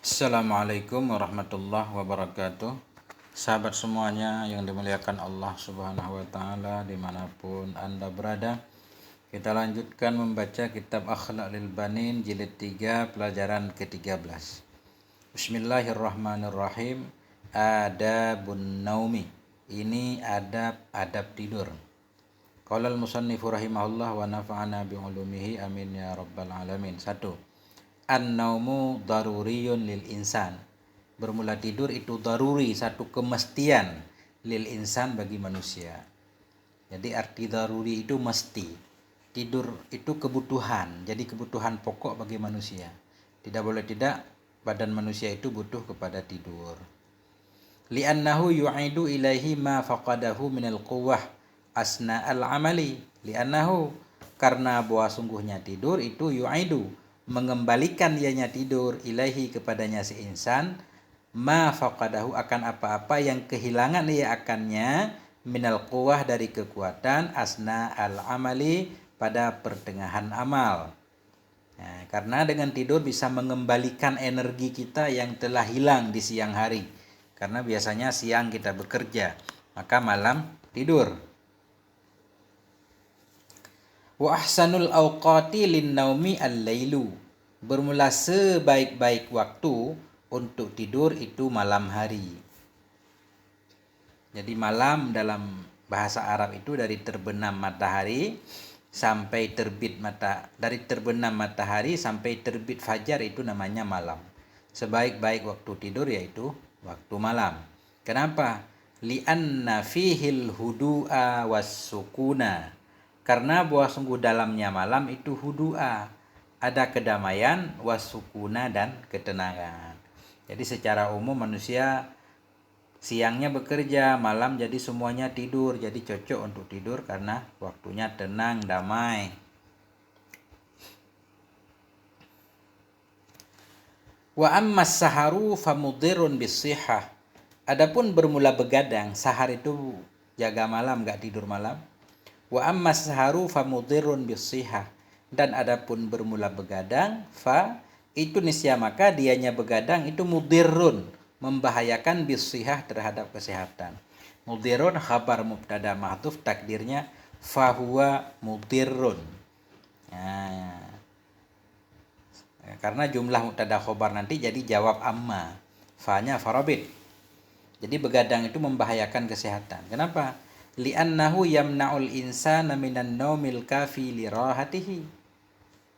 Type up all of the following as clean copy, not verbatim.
Assalamualaikum warahmatullahi wabarakatuh. Sahabat semuanya yang dimuliakan Allah Subhanahu wa Ta'ala, dimanapun Anda berada, kita lanjutkan membaca kitab Akhlaq lil Banin jilid 3 pelajaran ke-13. Bismillahirrahmanirrahim. Adabun naumi. Ini adab tidur. Qala al-musannifu rahimahullah wa nafa'ana bi'ulumihi amin ya rabbal alamin. 1. An-naumu daruriyun lil insan. Bermula tidur itu daruri, satu kemestian, lil insan, bagi manusia. Jadi arti daruri itu mesti. Tidur itu kebutuhan, jadi kebutuhan pokok bagi manusia. Tidak boleh tidak, badan manusia itu butuh kepada tidur. Li'annahu yu'idu ilaihi ma faqadahu minal quwwah asna al-amali. Li'annahu, karena bahwa sungguhnya tidur itu yu'idu, mengembalikan ianya tidur, ilaihi, kepadanya si insan, ma faqadahu, akan apa-apa yang kehilangan ia akannya, minal quwwah, dari kekuatan, asna al-amali, pada pertengahan amal. Nah, karena dengan tidur bisa mengembalikan energi kita yang telah hilang di siang hari. Karena biasanya siang kita bekerja, maka malam tidur. Wa ahsanul awqati lin naumi al-lailu. Bermula sebaik-baik waktu untuk tidur itu malam hari. Jadi malam dalam bahasa Arab itu dari terbenam matahari sampai terbit dari terbenam matahari sampai terbit fajar, itu namanya malam. Sebaik-baik waktu tidur yaitu waktu malam. Kenapa? Li'anna fihil hudu'a was sukuna. Karena bahwa sungguh dalamnya malam itu hudu'a, ada kedamaian, wasukuna, dan ketenangan. Jadi secara umum manusia siangnya bekerja, malam jadi semuanya tidur. Jadi cocok untuk tidur karena waktunya tenang, damai. Wa ammas saharu famudirun bisihah. Adapun bermula begadang, sahar itu jaga malam, gak tidur malam. Wa ammas saharu famudirun bisihah. Dan adapun bermula begadang, fa itu nisya, maka dianya begadang itu mudirun, membahayakan, bisihah, terhadap kesehatan. Mudirun khabar mubtada mahdhuf, takdirnya fahuwa mudirun. Nah, karena jumlah mubtada khobar nanti jadi jawab amma, fa-nya farabit. Jadi begadang itu membahayakan kesehatan. Kenapa? Li'annahu yamna'ul insana minan naumil kafi lirahatihi.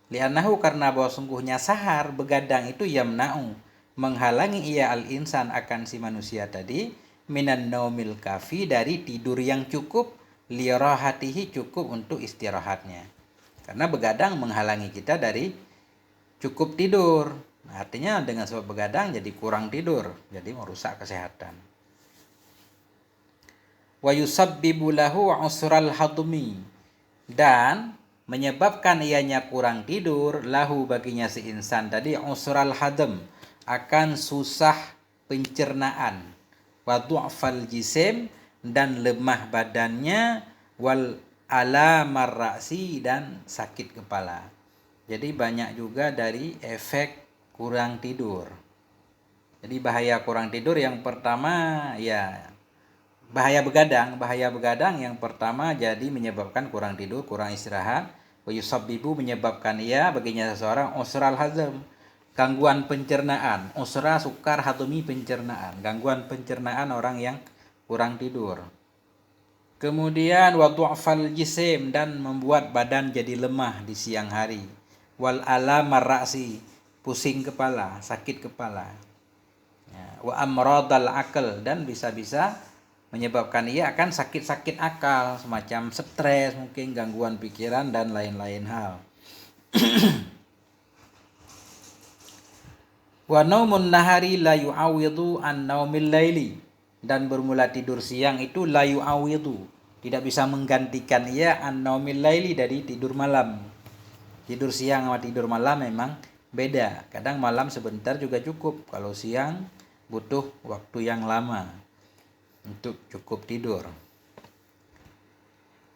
Li'annahu, karena bahwa sungguhnya sahar, begadang itu, yamna'u, menghalangi ia al-insan, akan si manusia tadi, minan naumil kafi, dari tidur yang cukup, lirahatihi, cukup untuk istirahatnya. Karena begadang menghalangi kita dari cukup tidur. Artinya dengan sebab begadang jadi kurang tidur, jadi merusak kesehatan. Wa yusabbibu lahu usral hadmi, dan menyebabkan ianya kurang tidur, lahu, baginya si insan tadi, usral hadm, akan susah pencernaan, wa du'fal jisim, dan lemah badannya, wal alamar ra'si, dan sakit kepala. Jadi banyak juga dari efek kurang tidur. Jadi bahaya kurang tidur yang pertama ya bahaya begadang yang pertama, jadi menyebabkan kurang tidur, kurang istirahat. Wa yusabbibu, menyebabkan ia, baginya seseorang, usral hazm, gangguan pencernaan. Usra sukar, hadmi pencernaan, gangguan pencernaan orang yang kurang tidur. Kemudian wa du'fal jisim, dan membuat badan jadi lemah di siang hari. Wal alamar ra'si, pusing kepala, sakit kepala. Wa amradal aql, dan bisa-bisa menyebabkan ia akan sakit-sakit akal, semacam stres, mungkin gangguan pikiran, dan lain-lain hal. Wa naumun nahari la yu'awidu an naumil laili, dan bermula tidur siang itu la yu'awidu, tidak bisa menggantikan ia an naumil laili, dari tidur malam. Tidur siang sama tidur malam memang beda. Kadang malam sebentar juga cukup, kalau siang butuh waktu yang lama untuk cukup tidur.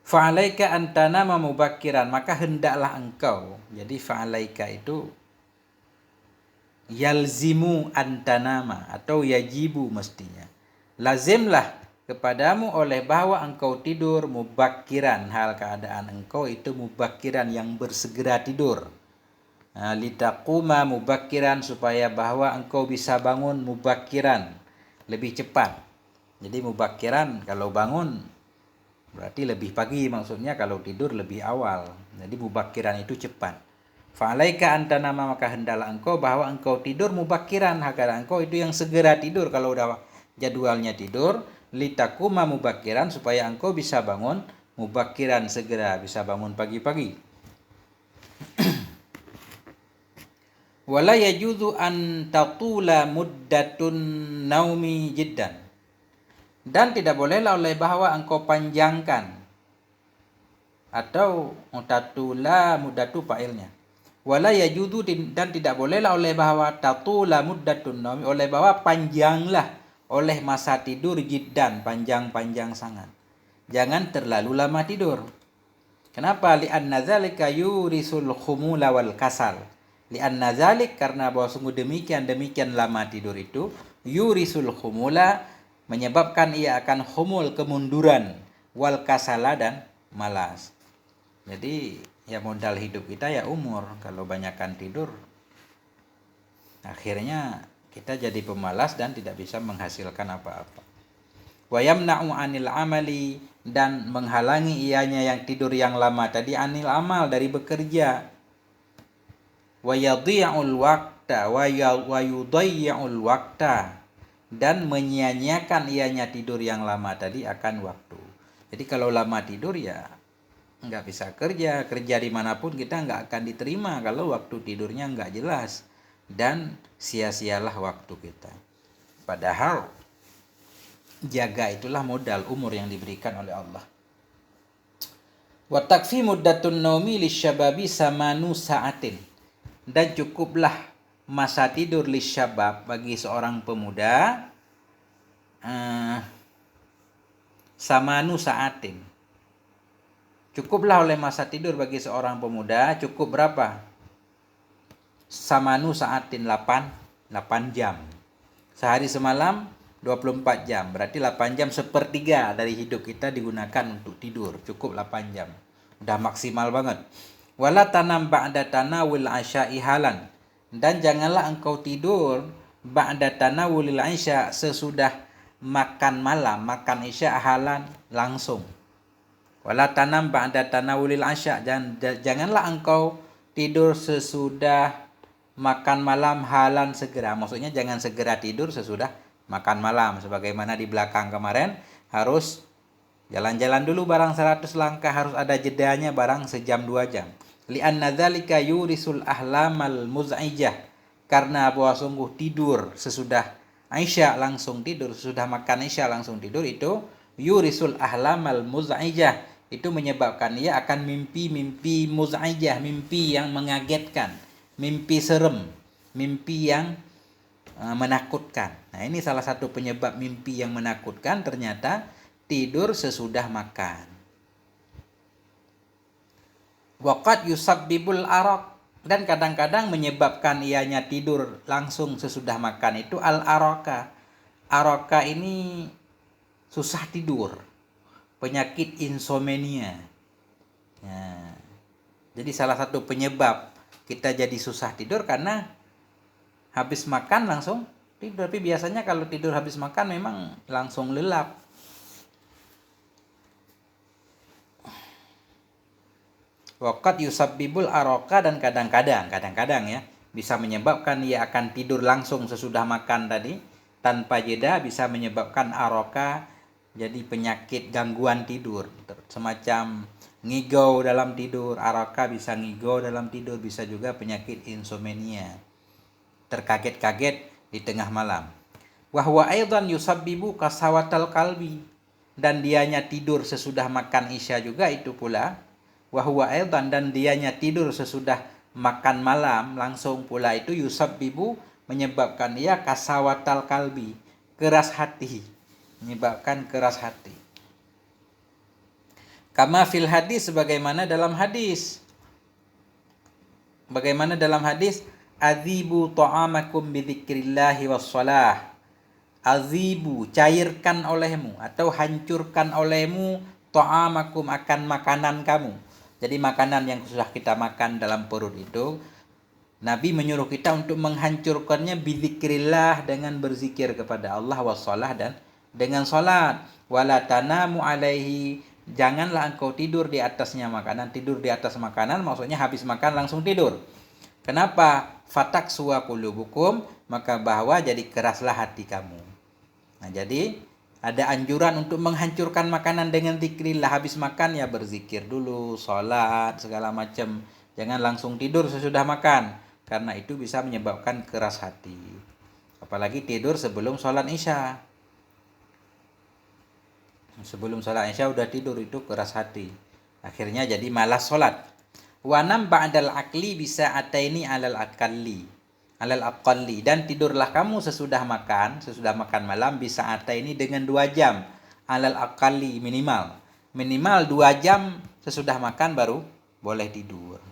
Fa'alaika antana mubakiran, maka hendaklah engkau. Jadi fa'alaika itu yalzimu antanama atau yajibu mestinya. Lazimlah kepadamu oleh bahwa engkau tidur mubakkiran, hal keadaan engkau itu mubakkiran yang bersegera tidur. Nah, litaquma mubakkiran supaya bahwa engkau bisa bangun mubakkiran, lebih cepat. Jadi mubakkiran kalau bangun berarti lebih pagi, maksudnya kalau tidur lebih awal. Jadi mubakkiran itu cepat. Fa'alaika antanama, maka hendaklah engkau bahwa engkau tidur mubakkiran, hakala engkau itu yang segera tidur kalau udah jadwalnya tidur, litakuma mubakkiran supaya engkau bisa bangun mubakkiran, segera bisa bangun pagi-pagi. Wala yajuzu an tatula muddatun naumi jiddan, dan tidak bolehlah oleh bahwa engkau panjangkan, atau tatula muddatu fa'ilnya. Wala yajuzu, dan tidak bolehlah oleh bahwa tatula muddatun naumi, oleh bahwa panjanglah oleh masa tidur jiddan, panjang-panjang sangat. Jangan terlalu lama tidur. Kenapa? Li'anna dzalika yurisul khumula wal kasal. Li'anna dzalik, karena bahwa sungguh demikian lama tidur itu yurisul khumula, menyebabkan ia akan khumul, kemunduran, wal kasala, dan malas. Jadi ya modal hidup kita ya umur. Kalau banyakkan tidur, akhirnya kita jadi pemalas dan tidak bisa menghasilkan apa-apa. Wa yamna'u 'anil amali, dan menghalangi ianya yang tidur yang lama tadi, anil amal, dari bekerja. Wa yadhi'ul waqta wa yudhi'ul waqta, dan menyia-nyiakan ianya tidur yang lama tadi akan waktu. Jadi kalau lama tidur ya nggak bisa kerja dimanapun kita nggak akan diterima kalau waktu tidurnya nggak jelas, dan sia-sialah waktu kita. Padahal jaga itulah modal umur yang diberikan oleh Allah. Wa takfi muddatun naumi lisyababi samanu sa'atin, dan cukuplah masa tidur lisyabab, bagi seorang pemuda, samanu sa'atin. Cukuplah oleh masa tidur bagi seorang pemuda, cukup berapa? Samanu sa'atin, 8 jam. Sehari semalam 24 jam, berarti 8 jam, sepertiga dari hidup kita digunakan untuk tidur, cukup 8 jam. Udah maksimal banget. Wala tanam ba'da tanawul asya'i halan, dan janganlah engkau tidur ba'da tanawulil isya, sesudah makan malam, makan isya, halan, langsung. Wala tanam ba'da tanawulil asya, dan janganlah engkau tidur sesudah makan malam, halan, segera. Maksudnya jangan segera tidur sesudah makan malam. Sebagaimana di belakang kemarin, harus jalan-jalan dulu barang 100 langkah, harus ada jedanya barang sejam 2 jam. Li'anna dzalika yurisul ahlamal muz'ijah, karena bahwa sungguh tidur sesudah Aisyah langsung tidur, sesudah makan Aisyah langsung tidur, itu yurisul ahlamal muz'ijah, itu menyebabkan ia akan mimpi-mimpi muz'ijah, mimpi yang mengagetkan, mimpi serem, mimpi yang menakutkan. Nah, ini salah satu penyebab mimpi yang menakutkan, ternyata tidur sesudah makan. Waqad yusabbibul araq, dan kadang-kadang menyebabkan ianya tidur langsung sesudah makan itu al-araka. Araka ini susah tidur, penyakit insomnia. Nah, jadi salah satu penyebab kita jadi susah tidur karena habis makan langsung tidur. Tapi biasanya kalau tidur habis makan memang langsung lelap. Waqad yusabbibul araka, dan kadang-kadang ya bisa menyebabkan ia akan tidur langsung sesudah makan tadi tanpa jeda, bisa menyebabkan araka, jadi penyakit gangguan tidur, semacam ngigau dalam tidur. Araka bisa ngigau dalam tidur, bisa juga penyakit insomnia, terkaget-kaget di tengah malam. Wa huwa aidan yusabbibu kasawatal qalbi, dan dianya tidur sesudah makan isya juga itu pula. Wa huwa aidan, dan dianya tidur sesudah makan malam langsung pula itu yusabbibu, menyebabkan ia kasawatal qalbi, keras hati, menyebabkan keras hati. Kama fil hadis, sebagaimana dalam hadis. Bagaimana dalam hadis? adzibu ta'amakum bidzikrillahi wassalah. Azibu, cairkan olehmu atau hancurkan olehmu ta'amakum, akan makanan kamu. Jadi makanan yang sudah kita makan dalam perut itu, Nabi menyuruh kita untuk menghancurkannya bidzikrillah, dengan berzikir kepada Allah, wassalah, dan dengan salat. Wala tanamu alaihi, janganlah engkau tidur di atasnya makanan. Tidur di atas makanan maksudnya habis makan langsung tidur. Kenapa? Fatak suwa qulubukum, maka bahwa jadi keraslah hati kamu. Nah, jadi ada anjuran untuk menghancurkan makanan dengan zikrillah. Habis makan ya berzikir dulu, sholat, segala macam. Jangan langsung tidur sesudah makan, karena itu bisa menyebabkan keras hati. Apalagi tidur sebelum sholat isya. Sebelum sholat isya udah tidur, itu keras hati. Akhirnya jadi malas sholat. Wanam ba'dal akli bisa ataini alal aqalli, dan tidurlah kamu sesudah makan malam bisa ataini dengan 2 jam alal aqalli, minimal 2 jam sesudah makan baru boleh tidur.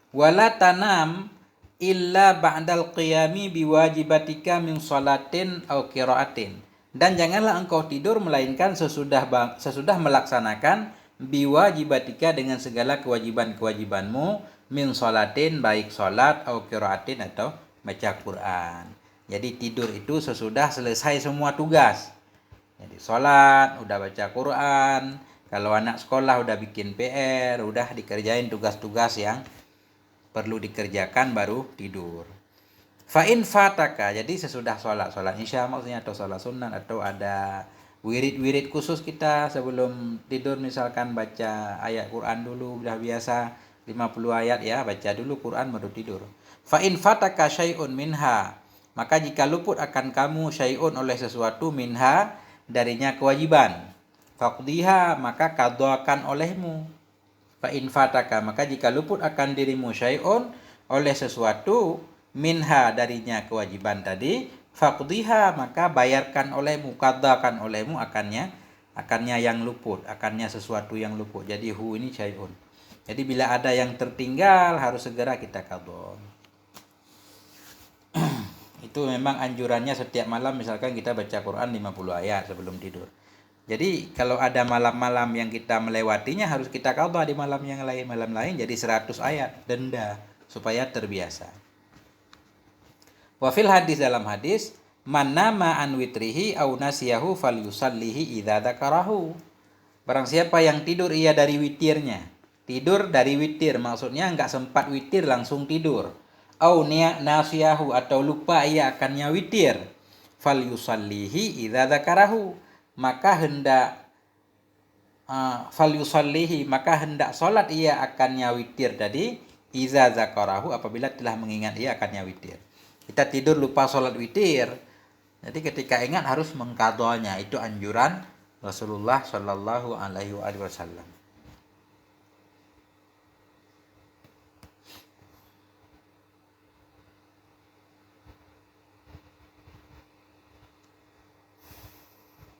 Wala tanam illa ba'dal qiyami biwajibatika min salatin au qiraatin, dan janganlah engkau tidur melainkan sesudah melaksanakan biwajibatika, dengan segala kewajiban-kewajibanmu, min salatin, baik salat, au qiraatin, atau baca Quran. Jadi tidur itu sesudah selesai semua tugas. Jadi salat, udah baca Quran, kalau anak sekolah udah bikin PR, udah dikerjain tugas-tugas yang perlu dikerjakan baru tidur. Fa'in fataka, jadi sesudah sholat isya maksudnya, atau sholat sunat, atau ada wirid-wirid khusus kita sebelum tidur, misalkan baca ayat Quran dulu, udah biasa 50 ayat ya, baca dulu Quran baru tidur. Fa'in fataka syai'un minha, maka jika luput akan kamu syai'un, oleh sesuatu, minha, darinya kewajiban, faqdiha, maka qadhakan olehmu. Fa'in fataka, maka jika luput akan dirimu syai'un, oleh sesuatu, minha, darinya kewajiban tadi, faqdiha, maka bayarkan olehmu, qadhakan olehmu akannya yang luput, akannya sesuatu yang luput. Jadi hu ini syai'un. Jadi bila ada yang tertinggal harus segera kita qadha. Itu memang anjurannya setiap malam, misalkan kita baca Quran 50 ayat sebelum tidur. Jadi kalau ada malam-malam yang kita melewatinya, harus kita qadha di malam lain jadi 100 ayat denda, supaya terbiasa. Wa fil hadis, dalam hadis, man nama an witrihi au nasiyahu falyusallihi idza dzakarahu. Barang siapa yang tidur ia dari witirnya. Tidur dari witir maksudnya enggak sempat witir langsung tidur. Au nasiyahu, atau lupa ia akannya witir. Falyusallihi idza dzakarahu, maka hendak hendak salat ia akannya witir tadi, iza zakarahu, apabila telah mengingat ia akannya witir. Kita tidur lupa salat witir, jadi ketika ingat harus mengqadhanya. Itu anjuran Rasulullah Shallallahu alaihi wasallam.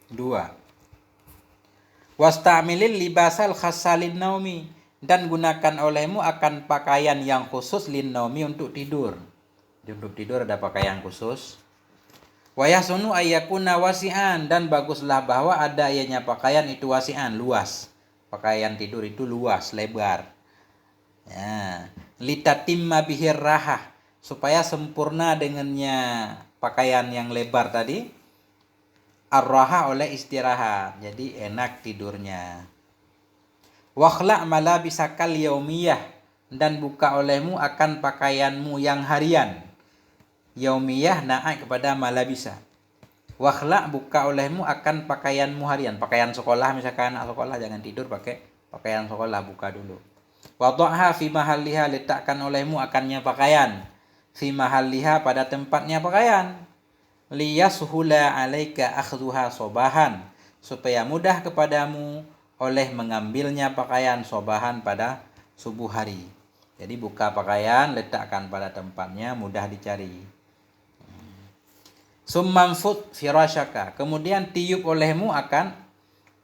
Dua, wasta'milil libasal khassalin naumi, dan gunakan olehmu akan pakaian yang khusus lin naumi, untuk tidur. Untuk tidur ada pakaian khusus. Wa yahsunu ayyakuna wasi'an, dan baguslah bahwa ada ianya pakaian itu wasi'an, luas. Pakaian tidur itu luas, lebar. Ya, litatimma bihir rahah, supaya sempurna dengannya pakaian yang lebar tadi. Ar-raha, oleh istirahat, jadi enak tidurnya. Wakhla' malabisakal yaumiyah, dan buka olehmu akan pakaianmu yang harian. Yaumiyah naik kepada malabisa. Wakhla', buka olehmu akan pakaianmu harian. Pakaian sekolah, misalkan anak sekolah, jangan tidur pakai pakaian sekolah, buka dulu. Wadha'ha fi mahalliha, letakkan olehmu akannya pakaian. Fi mahalliha, pada tempatnya pakaian. Liyasuhula alaika akhdhuha sobahan, supaya mudah kepadamu oleh mengambilnya pakaian sobahan pada subuh hari. Jadi buka pakaian, letakkan pada tempatnya, mudah dicari. Summamfut firasyaka. Kemudian tiup olehmu akan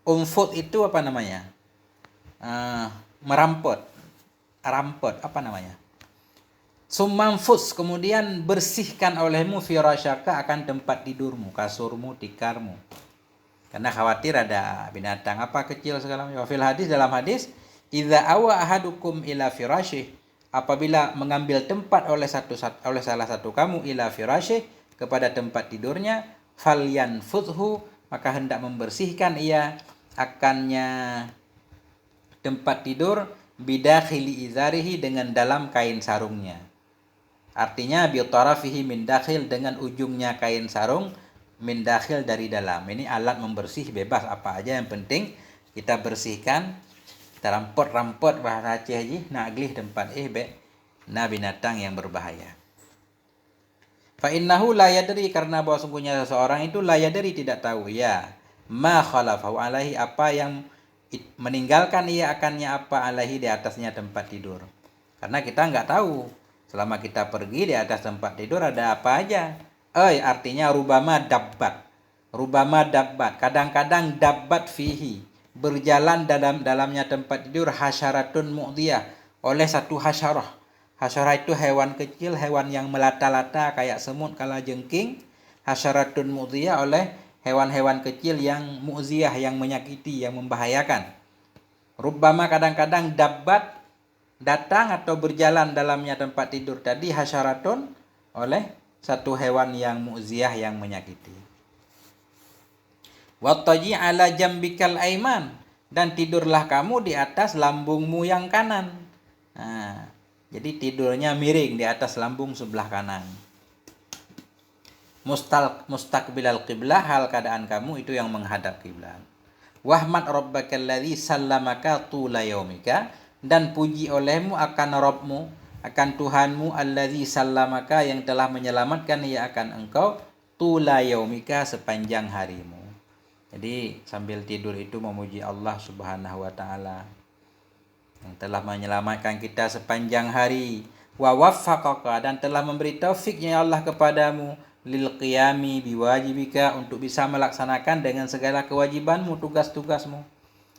umfut itu apa namanya? Merampot. Rampot apa namanya? Summamfus, kemudian bersihkan olehmu firasyaka akan tempat tidurmu, kasurmu, tikarmu. Karena khawatir ada binatang apa kecil segala macam. Fil hadis, dalam hadis, idza awa ahadukum ila firasyih, apabila mengambil tempat oleh salah satu kamu ila firasyih, kepada tempat tidurnya, falyanfudhu, maka hendak membersihkan ia akannya tempat tidur bidakhili izarihi, dengan dalam kain sarungnya. Artinya bitarafihi min dakhil, dengan ujungnya kain sarung, min dakhil dari dalam. Ini alat membersih bebas apa aja, yang penting kita bersihkan. Kita rampot bahasa Aceh ji, nak glih tempat na binatang yang berbahaya. Fa innahu la yadri, karena bahwa sungguhnya seseorang itu la yadri, tidak tahu ya ma khalafahu alaihi, apa yang meninggalkan ia akannya apa alaihi, di atasnya tempat tidur. Karena kita nggak tahu selama kita pergi di atas tempat tidur ada apa aja. Artinya rubama dabbat, kadang-kadang dabbat fihi, berjalan dalamnya tempat tidur, hasyaratun mu'diyah, oleh satu hasyarah. Hasyarah itu hewan kecil, hewan yang melata-lata kayak semut, kalajengking. Hasyaratun mu'diyah, oleh hewan-hewan kecil yang mu'ziyah, yang menyakiti, yang membahayakan. Rubbama, kadang-kadang dabbat, datang atau berjalan dalamnya tempat tidur tadi, hasyaratun, oleh satu hewan yang mu'ziyah, yang menyakiti. Wattaji ala jambikal aiman, dan tidurlah kamu di atas lambungmu yang kanan. Jadi tidurnya miring di atas lambung sebelah kanan. Mustaqbilal qiblah, hal keadaan kamu itu yang menghadap kiblat. Wahmad rabbakal ladzi sallamaka tula yaumika, dan puji olehmu akan Rabbmu, akan Tuhanmu, alladzi sallamaka, yang telah menyelamatkan ia akan engkau, tula yaumika, sepanjang harimu. Jadi sambil tidur itu memuji Allah Subhanahu wa taala yang telah menyelamatkan kita sepanjang hari. Wa waffaqaka, dan telah memberi taufiknya Allah kepadamu, lil qiyami biwajibika, untuk bisa melaksanakan dengan segala kewajibanmu, tugas-tugasmu.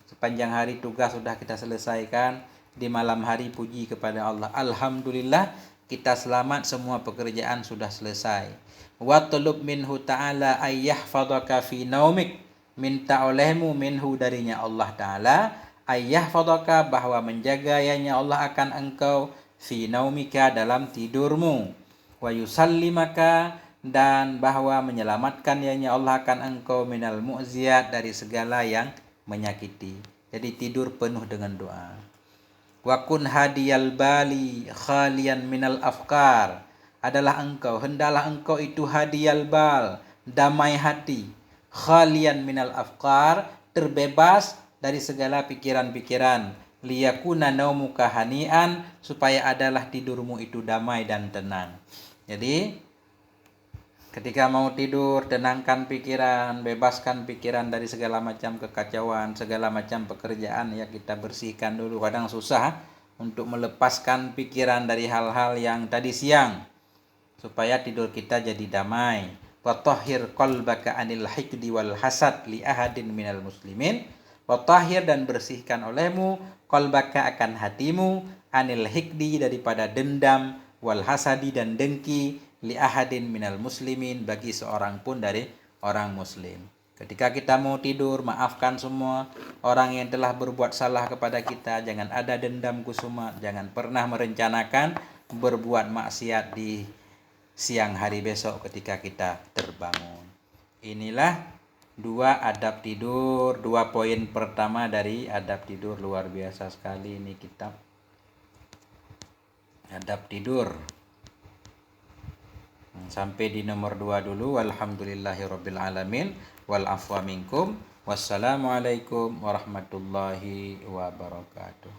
Sepanjang hari tugas sudah kita selesaikan, di malam hari puji kepada Allah, alhamdulillah kita selamat, semua pekerjaan sudah selesai. Wa tulub minhu ta'ala ayyahfadhaka fi naumik, minta olehmu minhu, darinya Allah Ta'ala, ayyahfadhaka, bahwa menjaga ianya Allah akan engkau, fi naumika, dalam tidurmu, wa yusallimaka, dan bahwa menyelamatkan ianya Allah akan engkau, minal mu'ziyat, dari segala yang menyakiti. Jadi tidur penuh dengan doa. Wa kun hadiyal bali khalian minal afkar, adalah engkau, hendaklah engkau itu hadiyal bal, damai hati, khalian minal afkar, terbebas dari segala pikiran-pikiran, liyakuna naumuka hanian, supaya adalah tidurmu itu damai dan tenang. Jadi ketika mau tidur, tenangkan pikiran, bebaskan pikiran dari segala macam kekacauan, segala macam pekerjaan ya kita bersihkan dulu. Kadang susah untuk melepaskan pikiran dari hal-hal yang tadi siang, supaya tidur kita jadi damai. Wa tahhir qalbaka anil hikdi wal hasad li ahadin minal muslimin, watahhir, dan bersihkan olehmu qalbaka, akan hatimu, anil hikdi, daripada dendam, wal hasadi, dan dengki, li ahadin minal muslimin, bagi seorang pun dari orang muslim. Ketika kita mau tidur, maafkan semua orang yang telah berbuat salah kepada kita, jangan ada dendam kusumat, jangan pernah merencanakan berbuat maksiat di siang hari besok ketika kita terbangun. Inilah 2 adab tidur, 2 poin pertama dari adab tidur. Luar biasa sekali ini kitab adab tidur. Sampai di nomor 2 dulu. Walhamdulillahirabbil alamin, wal afwa minkum, wassalamualaikum warahmatullahi wabarakatuh.